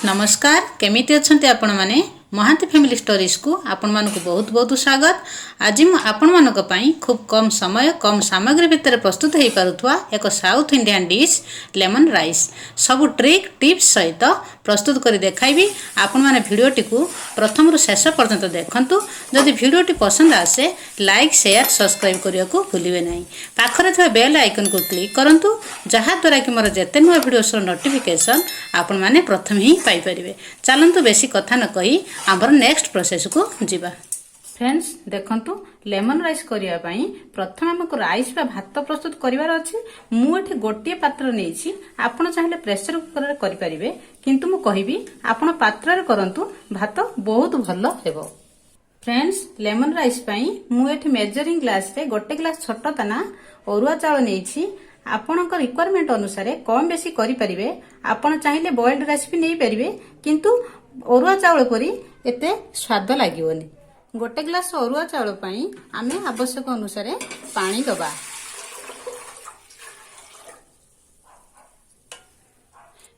नमस्कार केमिति अछंती आपण माने महांती फैमिली स्टोरीज को आपण मानको बहुत बहुत स्वागत। आज मु आपण मानको पई खूब कम समय कम सामग्री भितर प्रस्तुत हेई पारुथवा एक south Indian dish lemon rice सब ट्रिक टिप्स सहित प्रस्तुत करी देखाइबी। आपण माने भिडियोटी को प्रथम रु शेष पर्यंत देखंतु। जदि भिडियोटी पसंद आसे लाइक शेयर सब्सक्राइब करिया को भूलिबे नाही। पाखरे थवा बेल आइकन को क्लिक करंतु जहा द्वारा कि मोर जेते नुवा भिडियोस रो नोटिफिकेशन आपण माने प्रथम ही पाई परिबे। चलंतु बेसी कथा न कही आमर नेक्स्ट प्रोसेस को जीवा। फ्रेंड्स देखंतु लेमन राइस करिया पई प्रथम हमको राइस बा भात प्रस्तुत करिवार अछि। मु एठी गोटिए पात्र नेछि, आपण चाहिले प्रेशर कुकर रे करि परिबे, किंतु मु कहिबी आपण पात्र रे करंतु भात बहुत भलो हेबो। फ्रेंड्स लेमन राइस पई मु एठी मेजरिंग ग्लास रे गोटे ग्लास छोटो दाना ओरुआ चावल नेछि। आपणक रिक्वायरमेंट अनुसार कम बेसी करि परिबे। आपण चाहिले बॉइल्ड राइस भी नै परिबे, किंतु ओरुआ चावल परी एते स्वाद लागिवनी। गोटे ग्लास ओरुआ चावल पई आमे आवश्यक अनुसार पानी दबा।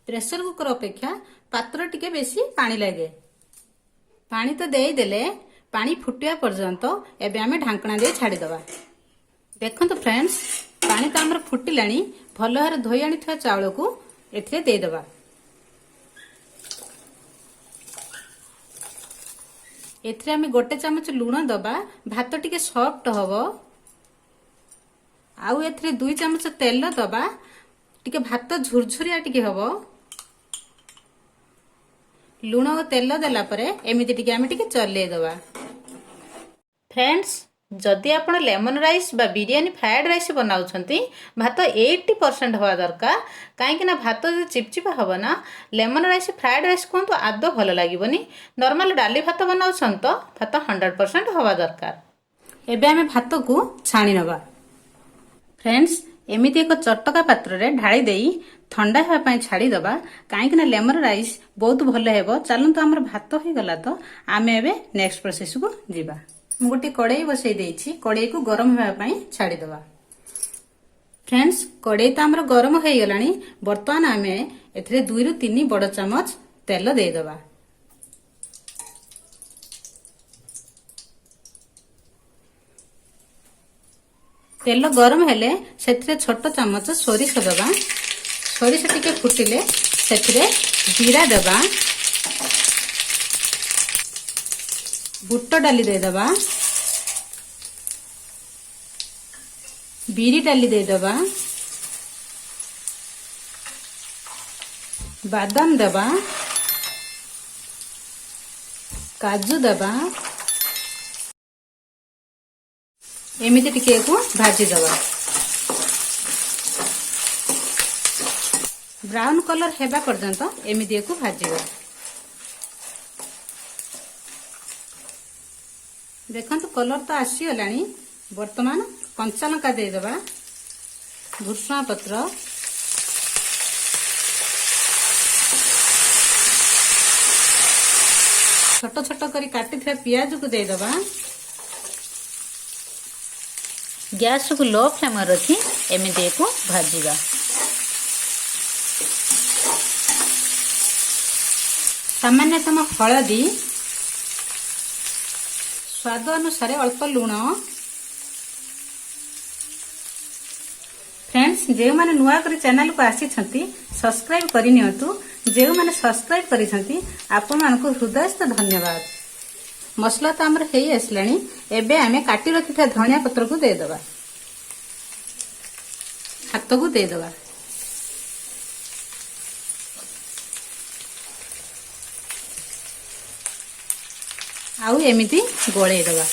प्रेशर कुकर अपेक्षा पात्र टिके बेसी पानी लागे। पानी तो देई देले पानी फुटिया पर्यंत एबे आमे ढांकणा दे छाडी दबा। देखंतु फ्रेंड्स पानी तो हमर फुटिलानी। भलो हारे धोई आनी था चावल को एथिरे दे दबा। एथिरे आमे गोटे चमच लूण दबा, भात टिके सॉफ्ट हबो। आउ एथिरे 2 चमच तेल दबा, टिके भात झुरझुरिया टिके हबो। लूण और तेल देला परे एमिति टिके आमे टिके चले दबा। फ्रेंड्स जदि आपण लेमन राइस बा बिरयानी फ्राइड राइस बनाउछंती भात 80% हवा दरकार। काहेकि ना भात जो चिपचिपा हबो ना लेमन राइस फ्राइड राइस कोंतो आदो भलो लागिबोनी। नॉर्मल डाली भात बनाउछन तो भात 100% हवा दरकार। एबे हमें भात को छाणी नबा। फ्रेंड्स एमिति एक चटका पात्र रे ढाली देई ठंडा हेबा पई छाडी दबा। काहेकि ना लेमन राइस बहुत भलो हेबो। चलंतु हमर भात होई गला तो आमे एबे नेक्स्ट प्रोसेस को जीवा। मु गोटे कड़ाई बसई देछि, कड़ाई को गरम हेबा पई छाडी दबा। फ्रेंड्स कड़ाई तो हमर गरम हो गलानी। वर्तमान आमे एथिरे 2 रु 3 बड़ चमच तेल दे दबा। तेल गरम हेले सेथिरे छोट चमच सोरिष दबा। सोरिष टिके फुटिले सेथिरे जीरा दबा, बुट डाली दे दबा, बीरी डाली दे दबा, बादाम दबा, काजू दबा। एमिति टिके को भाजी दबा। ब्राउन कलर हेबा पर्यंत एमिति को भाजीबा। देखंतु कलर तो आसी गलानी। वर्तमान कंचा लंका दे दबा, भुर्सुंगा पत्र, छोट छोट करी काटी थे पियाज को दे दबा। गैस को लो फ्लेम रखी एमिति को भाजीबा। सामान्यतम हळदी, स्वाद अनुसार अल्प लूण। फ्रेंड्स जे माने नुआ करी चैनल को आसी छंती सब्सक्राइब करि नियंतु। जे माने सब्सक्राइब करि छंती आपन मानको हृदयस्थ धन्यवाद। मसला तो हमर हेई आसलानी। एबे आमे काटी रखिथा धनिया पत्र को दे दबा, हाथ को दे दबा। आउ एमिति गोळे दबा।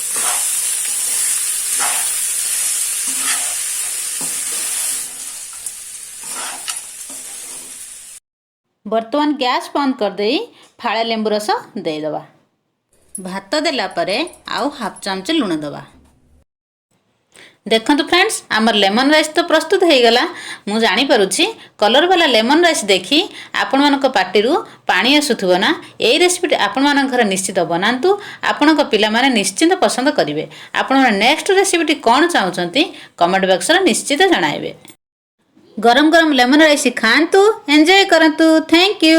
वर्तमान गैस बंद कर देई फाळे लेंबू रस दे दबा। भात देला परे आउ हाफ चमच लूण दबा। देखंतु फ्रेंड्स आमर लेमन राइस तो प्रस्तुत हो गला। मु जानी पारुछि कलर वाला लेमन राइस देखी आपण मानक पाटिरु पानी आसुथबो ना। एई रेसिपी आपण मानक घर निश्चित बनांतु। आपणक पिला माने निश्चित पसंद करिवे। आपण माने नेक्स्ट रेसिपी कोन चाहुचंती कमेंट बॉक्स रे निश्चित जणाइबे। गरम गरम लेमन राइस खांतु, एंजॉय करंतु। Thank you.